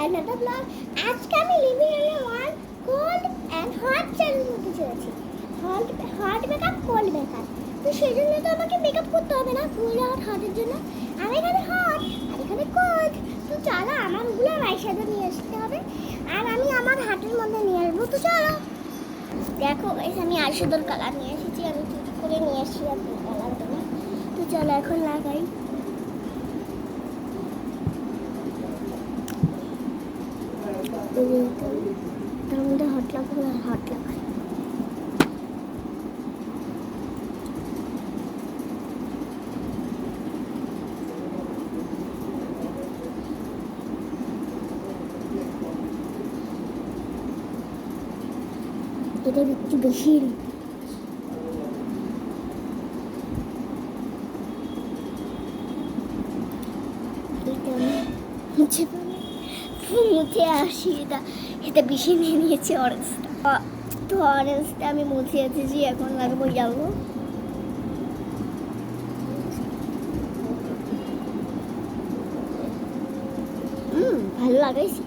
another vlog. আজকে আমি living এর one cold and hot challenge করতে চলেছি। Hot makeup, cold makeup. তো সেই জন্য তো আমাকে মেকআপ করতে হবে না, কোল্ড আর হটের জন্য। আমি এখানে হট আর এখানে কোল্ড। তো চলো আমার ওগুলো আইশ্যাডো নিয়ে আসতে হবে আর আমি আমার হাতের মধ্যে নিয়ে আসবো। তো চলো দেখো গাইস, আমি আইশ্যাডোর কালার নিয়ে এসেছি। আমি চুজ করে নিয়ে আসছি আপনি কালারগুলো। তো চলো এখন লাগাই। তার মধ্যে হট লাগাবো আর হট লাগাই। এটা একটু বেশি মুছে আসি। এটা বেশি নিয়ে নিয়েছে অরেঞ্জটা। তো অরেঞ্জটা আমি মুছে এসেছি, এখন লাগবো যাবো। ভালো লাগাইছি।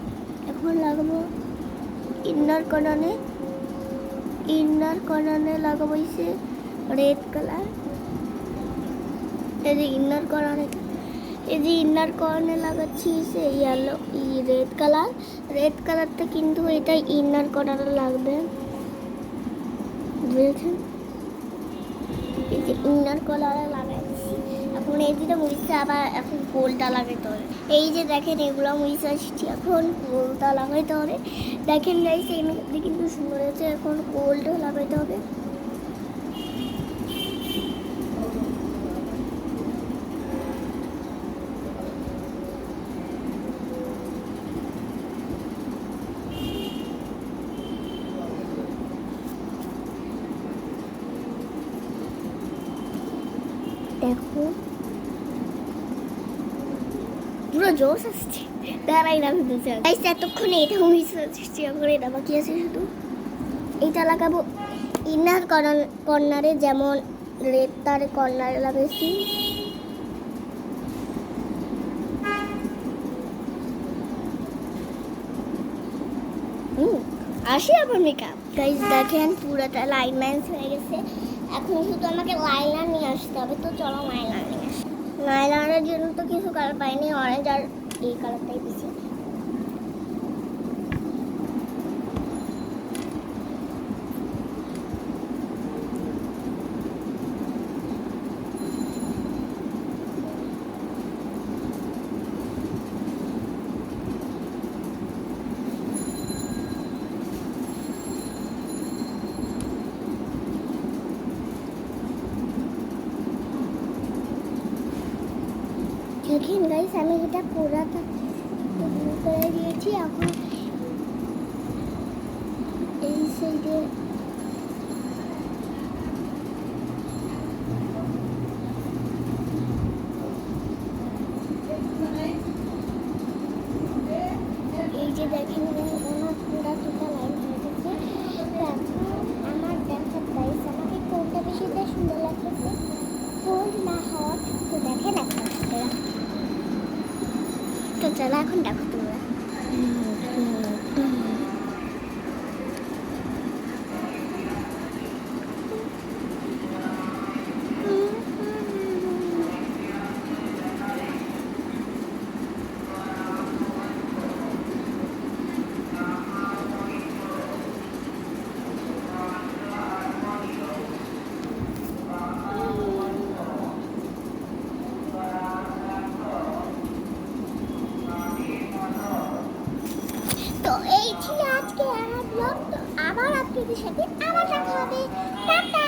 এখন লাগাবো ইনার কর্নারে লাগাবো হইছে রেড কালার। এই যে ইনার কর্নারে লাগাচ্ছি সে ইয়েলো রেড কালারটা, কিন্তু এটা ইনার কর্নারে লাগবে, বুঝেছেন? এই যে ইনার কর্নারে লাগাচ্ছি। এখন এই যেটা মুড়িছে, আবার এখন গোলটা লাগাইতে হবে। এই যে দেখেন এগুলো মুড়িছে আসছি, এখন গোলটা লাগাইতে হবে। দেখেন গাইস, এই মেকআপটা কিন্তু সুন্দর হয়েছে। এখন গোলটা লাগাইতে হবে। দেখো পুরো জোশ আসছে, দাঁড়াই না ভিডিওতে। গাইস এতক্ষণে এটা মিস আসছে, এখন এটা বাকি আছে শুধু। এটা লাগাবো ইনার কর্নারে, যেমন রেড তার কর্নারে লাগাইছি। আসি আবার মেকআপ। গাইস দেখেন পুরোটা লাইনম্যান্স হয়ে গেছে। এখন শুধু আমাকে লাইনার নিয়ে আসতে হবে। তো চলো লাইনার নিয়ে আসি। লাইনারের জন্য তো কিছু কালার পাইনি, অরেঞ্জ আর এই কালারটাই বেশি। দেখেন গাইস, আমি এটা পুরাটা করে দিয়েছি। এখন এই সাইডে এই যে দেখেন আমার পুরা দুটো লাইন হয়ে গেছে। এখন আমার দেখেন গাইস, আমাকে কোনটা বেশি সুন্দর লাগতেছে, কোল্ড না হট? তো দেখেন এখন তো চলো এখন দেখো তোমরা। তো এই ছিল আজকে আমার ব্লগ। তো আবার আপনাদের সাথে আবার দেখা হবে। টাটা।